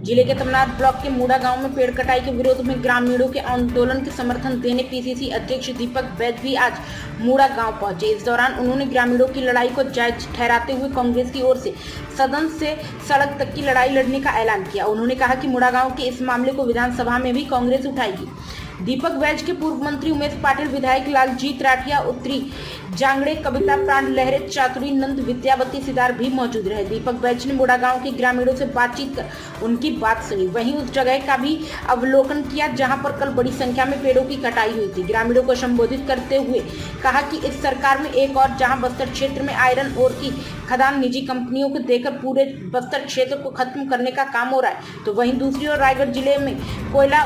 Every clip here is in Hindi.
जिले के तमनार ब्लॉक के मूड़ा गांव में पेड़ कटाई के विरोध में ग्रामीणों के आंदोलन के समर्थन देने पीसीसी अध्यक्ष दीपक बैज भी आज मूड़ा गांव पहुंचे। इस दौरान उन्होंने ग्रामीणों की लड़ाई को जायज ठहराते हुए कांग्रेस की ओर से सदन से सड़क तक की लड़ाई लड़ने का ऐलान किया। उन्होंने कहा कि मूड़ा गांव के इस मामले को विधानसभा में भी कांग्रेस उठाएगी। दीपक बैज के पूर्व मंत्री उमेश पाटिल, विधायक लालजीत राठिया, उत्तरी जांगड़े, कविता प्राण लहरे, चातुरी नंद, विद्यावती सिदार भी मौजूद रहे। दीपक बैज ने मूड़ा गांव के ग्रामीणों से बातचीत कर उनकी बात सुनी। वहीं उस जगह का भी अवलोकन किया जहां पर कल बड़ी संख्या में पेड़ों की कटाई हुई थी। ग्रामीणों को संबोधित करते हुए कहा कि इस सरकार में एक और जहां बस्तर क्षेत्र में आयरन ओर की खदान निजी कंपनियों को देकर पूरे बस्तर क्षेत्र को खत्म करने का काम हो रहा है, तो वहीं दूसरी ओर रायगढ़ जिले में कोयला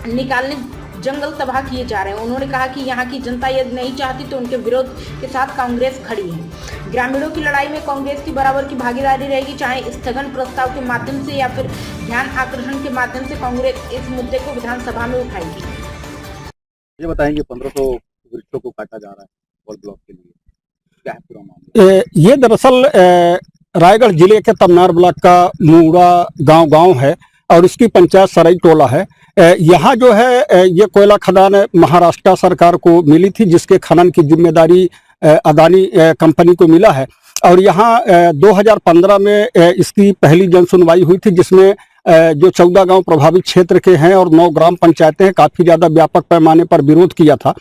निकालने जंगल तबाह किए जा रहे हैं। उन्होंने कहा कि यहाँ की जनता यदि नहीं चाहती तो उनके विरोध के साथ कांग्रेस खड़ी है। ग्रामीणों की लड़ाई में कांग्रेस की बराबर की भागीदारी रहेगी, चाहे स्थगन प्रस्ताव के माध्यम से या फिर ध्यान आकर्षण के माध्यम से कांग्रेस इस मुद्दे को विधानसभा में उठाएगी। ये बताएंगे 1500 वृक्षों को काटा जा रहा है और ब्लॉक के लिए क्या है पूरा मामला? ये दरअसल रायगढ़ जिले के तमनार ब्लॉक का मूड़ा गांव है और इसकी पंचायत सराई टोला है। यहाँ जो है ये कोयला खदान महाराष्ट्र सरकार को मिली थी, जिसके खनन की जिम्मेदारी अदानी कंपनी को मिला है। और यहाँ 2015 में इसकी पहली जन सुनवाई हुई थी, जिसमें जो 14 गांव प्रभावित क्षेत्र के हैं और 9 ग्राम पंचायतें हैं, काफ़ी ज़्यादा व्यापक पैमाने पर विरोध किया था।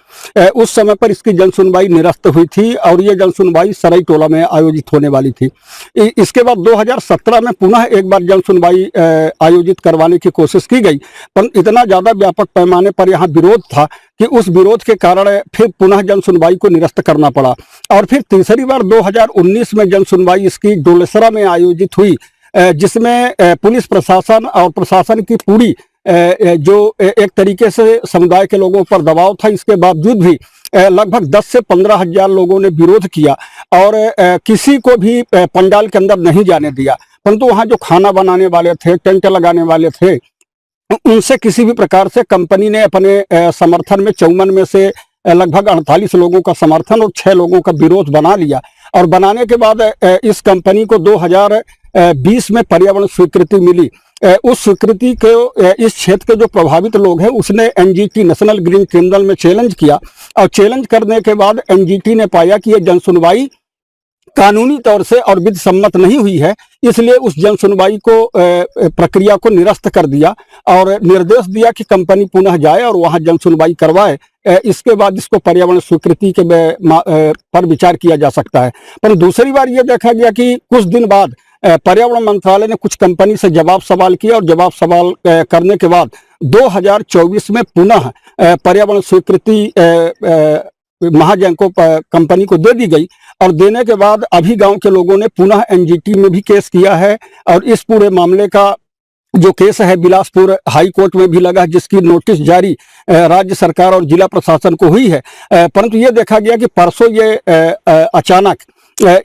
उस समय पर इसकी जन सुनवाई निरस्त हुई थी और ये जन सुनवाई सराई टोला में आयोजित होने वाली थी। इसके बाद 2017 में पुनः एक बार जन सुनवाई आयोजित करवाने की कोशिश की गई, पर इतना ज़्यादा व्यापक पैमाने पर यहाँ विरोध था कि उस विरोध के कारण फिर पुनः जन सुनवाई को निरस्त करना पड़ा। और फिर तीसरी बार 2019 में जन सुनवाई इसकी डोलेसरा में आयोजित हुई, जिसमें पुलिस प्रशासन और प्रशासन की पूरी जो एक तरीके से समुदाय के लोगों पर दबाव था, इसके बावजूद भी लगभग 10 से 15 हजार लोगों ने विरोध किया और किसी को भी पंडाल के अंदर नहीं जाने दिया। परंतु वहाँ जो खाना बनाने वाले थे, टेंट लगाने वाले थे, उनसे किसी भी प्रकार से कंपनी ने अपने समर्थन में 54 में से लगभग 48 लोगों का समर्थन और 6 लोगों का विरोध बना लिया। और बनाने के बाद इस कंपनी को 2020 में पर्यावरण स्वीकृति मिली। उस स्वीकृति को इस क्षेत्र के जो प्रभावित लोग हैं उसने एनजीटी नेशनल ग्रीन ट्रिब्यूनल में चैलेंज किया और चैलेंज करने के बाद एनजीटी ने पाया कि यह जन सुनवाई कानूनी तौर से और विधि सम्मत नहीं हुई है, इसलिए उस जन सुनवाई को प्रक्रिया को निरस्त कर दिया और निर्देश दिया कि कंपनी पुनः जाए और वहां जन सुनवाई करवाए। इसके बाद इसको पर्यावरण स्वीकृति के पर विचार किया जा सकता है। पर दूसरी बार यह देखा गया कि कुछ दिन बाद पर्यावरण मंत्रालय ने कुछ कंपनी से जवाब सवाल किया और जवाब सवाल करने के बाद 2024 में पुनः पर्यावरण स्वीकृति महाजन को कंपनी को दे दी गई। और देने के बाद अभी गांव के लोगों ने पुनः एनजीटी में भी केस किया है और इस पूरे मामले का जो केस है बिलासपुर हाई कोर्ट में भी लगा, जिसकी नोटिस जारी राज्य सरकार और जिला प्रशासन को हुई है। परंतु ये देखा गया कि परसों ये अचानक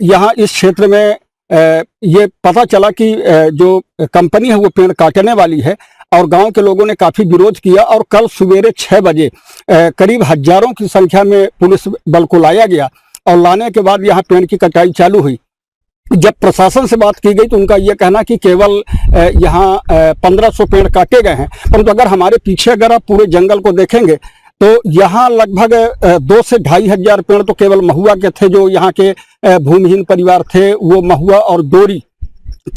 यहाँ इस क्षेत्र में ये पता चला कि जो कंपनी है वो पेड़ काटने वाली है और गांव के लोगों ने काफी विरोध किया। और कल सवेरे 6 बजे करीब हजारों की संख्या में पुलिस बल को लाया गया और लाने के बाद यहाँ पेड़ की कटाई चालू हुई। जब प्रशासन से बात की गई तो उनका यह कहना कि केवल यहाँ 1500 पेड़ काटे गए हैं, परंतु अगर हमारे पीछे अगर आप पूरे जंगल को देखेंगे तो यहाँ लगभग 2 से 2.5 हजार पेड़ तो केवल महुआ के थे। जो यहाँ के भूमिहीन परिवार थे वो महुआ और डोरी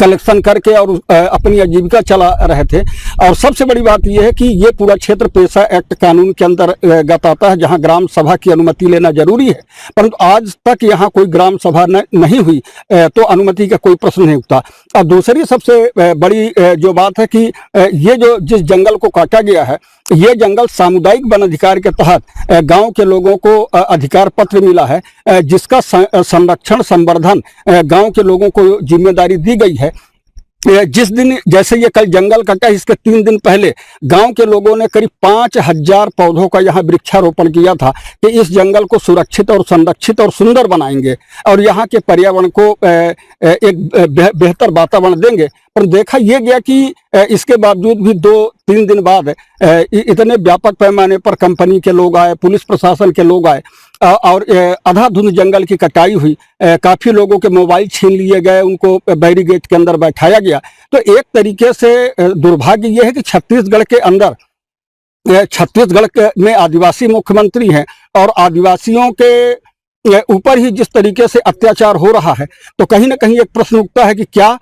कलेक्शन करके और अपनी आजीविका चला रहे थे। और सबसे बड़ी बात यह है कि ये पूरा क्षेत्र पेशा एक्ट कानून के अंतर्गत आता है, जहां ग्राम सभा की अनुमति लेना जरूरी है, परंतु आज तक यहाँ कोई ग्राम सभा नहीं हुई, तो अनुमति का कोई प्रश्न नहीं उठता। और दूसरी सबसे बड़ी जो बात है कि ये जो जिस जंगल को काटा गया है, ये जंगल सामुदायिक वन अधिकार के तहत गांव के लोगों को अधिकार पत्र मिला है, जिसका संरक्षण संवर्धन गांव के लोगों को जिम्मेदारी दी गई है। जिस दिन जैसे ये कल जंगल कटा, इसके 3 दिन पहले गांव के लोगों ने करीब 5000 पौधों का यहाँ वृक्षारोपण किया था कि इस जंगल को सुरक्षित और संरक्षित और सुंदर बनाएंगे और यहाँ के पर्यावरण को एक बेहतर वातावरण देंगे। पर देखा यह गया कि इसके बावजूद भी 2-3 दिन बाद इतने व्यापक पैमाने पर कंपनी के लोग आए, पुलिस प्रशासन के लोग आए और अंधाधुंध जंगल की कटाई हुई, काफी लोगों के मोबाइल छीन लिए गए, उनको बैरिकेड के अंदर बैठाया गया। तो एक तरीके से दुर्भाग्य यह है कि छत्तीसगढ़ के अंदर, में आदिवासी मुख्यमंत्री हैं और आदिवासियों के ऊपर ही जिस तरीके से अत्याचार हो रहा है, तो कहीं ना कहीं एक प्रश्न उठता है कि क्या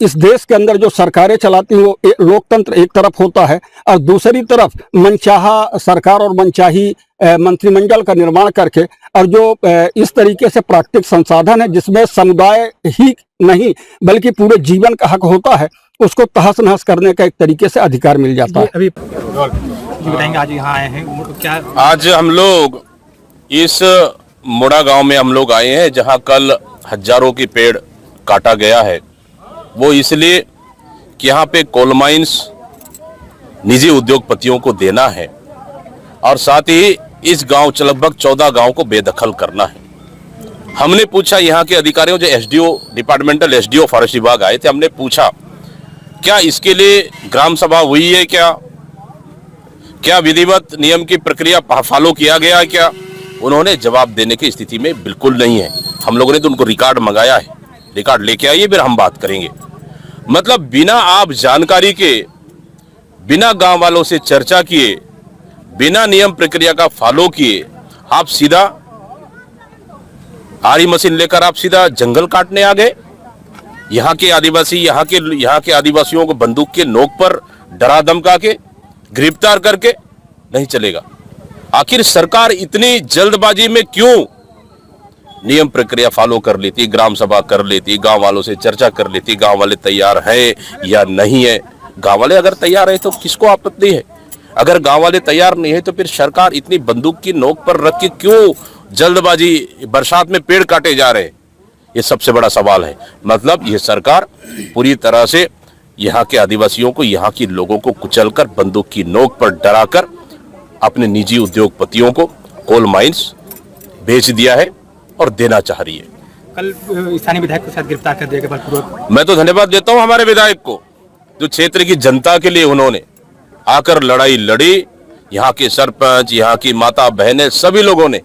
इस देश के अंदर जो सरकारें चलाती हैं वो लोकतंत्र एक तरफ होता है और दूसरी तरफ मनचाहा सरकार और मनचाही मंत्रिमंडल का निर्माण करके, और जो इस तरीके से प्राकृतिक संसाधन है जिसमें समुदाय ही नहीं बल्कि पूरे जीवन का हक होता है, उसको तहस नहस करने का एक तरीके से अधिकार मिल जाता है। अभी बताएंगे, आज यहाँ आए हैं क्या? आज हम लोग इस मुड़ा गांव में हम लोग आए हैं जहां कल हजारों की पेड़ काटा गया है। वो इसलिए कि यहाँ पे कोल माइंस निजी उद्योगपतियों को देना है और साथ ही इस गांव लगभग 14 गांव को बेदखल करना है। हमने पूछा यहाँ के अधिकारियों, जो एसडीओ डिपार्टमेंटल एसडीओ फॉरेस्ट विभाग आए थे, हमने पूछा क्या इसके लिए ग्राम सभा हुई है, क्या विधिवत नियम की प्रक्रिया फॉलो किया गया है क्या? उन्होंने जवाब देने की स्थिति में बिल्कुल नहीं है। हम लोगों ने तो उनको रिकॉर्ड मंगाया है, रिकॉर्ड लेके आइए फिर हम बात करेंगे। मतलब बिना आप जानकारी के, बिना गांव वालों से चर्चा किए, बिना नियम प्रक्रिया का फॉलो किए आप सीधा आरी मशीन लेकर आप सीधा जंगल काटने आ गए। यहाँ के आदिवासी, यहाँ के आदिवासियों को बंदूक के नोक पर डरा धमका के गिरफ्तार करके नहीं चलेगा। आखिर सरकार इतनी जल्दबाजी में क्यों नियम प्रक्रिया फॉलो कर लेती, ग्राम सभा कर लेती, गांव वालों से चर्चा कर लेती, गांव वाले तैयार है या नहीं है? गांव वाले अगर तैयार है तो किसको आपत्ति है? अगर गांव वाले तैयार नहीं है तो फिर सरकार इतनी बंदूक की नोक पर रख के क्यों जल्दबाजी, बरसात में पेड़ काटे जा रहे हैं? ये सबसे बड़ा सवाल है। मतलब ये सरकार पूरी तरह से यहाँ के आदिवासियों को, यहाँ के लोगों को कुचलकर, बंदूक की नोक पर डराकर अपने निजी उद्योगपतियों को कोल माइंस बेच दिया है और देना चाह रही है। कल स्थानीय विधायक के साथ गिरफ्तार कर दिया गया बलपूर्वक। मैं तो धन्यवाद देता हूं हमारे विधायक को, जो क्षेत्र की जनता के लिए उन्होंने आकर लड़ाई लड़ी। यहाँ के सरपंच, यहाँ की माता बहनें, सभी लोगों ने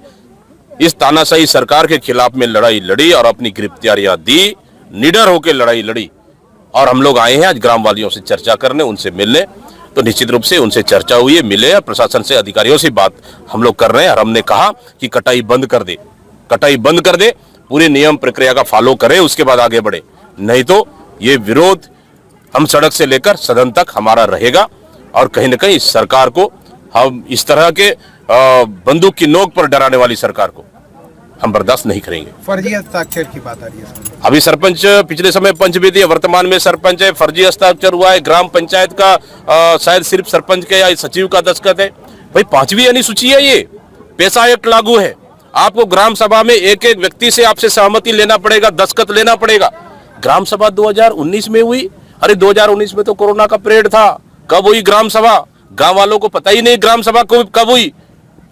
इस तानाशाही सरकार के खिलाफ में लड़ाई लड़ी और अपनी गिरफ्तारियां दी, निडर होकर लड़ाई लड़ी। और हम लोग आए हैं आज ग्राम वालियों से चर्चा करने, उनसे मिलने। तो निश्चित रूप से उनसे चर्चा हुई है, मिले, प्रशासन से, अधिकारियों से बात हम लोग कर रहे हैं और हमने कहा कि कटाई बंद कर दे, कटाई बंद कर दे, पूरे नियम प्रक्रिया का फॉलो करें, उसके बाद आगे बढ़े। नहीं तो ये विरोध हम सड़क से लेकर सदन तक हमारा रहेगा और कहीं ना कहीं इस सरकार को, हम इस तरह के बंदूक की नोक पर डराने वाली सरकार को हम बर्दाश्त नहीं करेंगे। फर्जी हस्ताक्षर की बात आ रही है। अभी सरपंच, पिछले समय पंच भी थे, वर्तमान में सरपंच है, फर्जी हस्ताक्षर हुआ है। ग्राम पंचायत का शायद सिर्फ सरपंच के या सचिव का दस्तखत है। भाई 5वीं अनुसूची है, ये पैसा एक्ट लागू है। आपको ग्राम सभा में एक एक व्यक्ति से आपसे सहमति लेना पड़ेगा, दस्तखत लेना पड़ेगा। ग्राम सभा 2019 में हुई। अरे 2019 में तो कोरोना का पीरियड था। कब हुई ग्राम सभा? गांव वालों को पता ही नहीं ग्राम सभा कब हुई।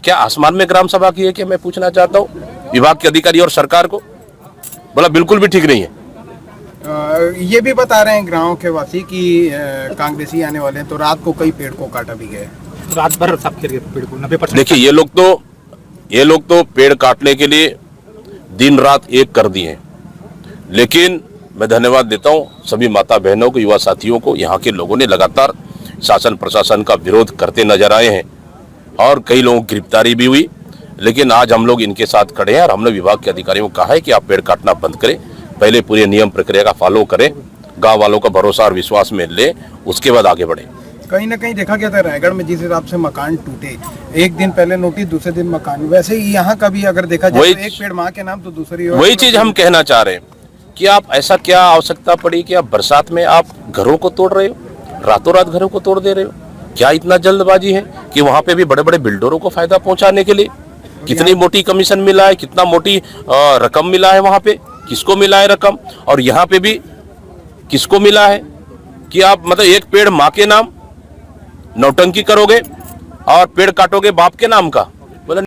क्या आसमान में ग्राम सभा की है क्या? मैं पूछना चाहता हूँ विभाग के अधिकारी और सरकार को। बोला बिल्कुल भी ठीक नहीं है। ये भी बता रहे हैं गांव के वासी कि कांग्रेसी आने वाले हैं, तो रात को कई पेड़ को काटा भी गया। रात भर सब खेल गए पेड़ को 90%। देखिए ये लोग तो पेड़ काटने के लिए दिन रात एक कर दिए हैं। लेकिन मैं धन्यवाद देता हूँ सभी माता बहनों को, युवा साथियों को। यहाँ के लोगों ने लगातार शासन प्रशासन का विरोध करते नजर आए हैं और कई लोगों की गिरफ्तारी भी हुई। लेकिन आज हम लोग इनके साथ खड़े हैं और हमने विभाग के अधिकारियों को कहा है कि आप पेड़ काटना बंद करें, पहले पूरे नियम प्रक्रिया का फॉलो करें, गांव वालों का भरोसा और विश्वास में ले, उसके बाद आगे बढ़े। कहीं ना कहीं देखा गया था रायगढ़ में जिस हिसाब से मकान टूटे, एक दिन पहले नोटिस, दूसरे दिन मकान, वैसे ही यहाँ का भी अगर देखा जाए तो एक पेड़ माँ के नाम तो दूसरी। वही चीज हम कहना चाह रहे हैं कि आप ऐसा क्या आवश्यकता पड़ी कि आप बरसात में आप घरों को तोड़ रहे हो, रातों रात घरों को तोड़ दे रहे हो? क्या इतना जल्दबाजी है कि वहां पे भी बड़े बड़े बिल्डरों को फायदा पहुंचाने के लिए कितनी मोटी कमीशन मिला है, कितना मोटी रकम मिला है, वहां पे किसको मिला है रकम, और यहाँ पे भी किसको मिला है कि आप मतलब एक पेड़ माँ के नाम नौटंकी करोगे और पेड़ काटोगे बाप के नाम का।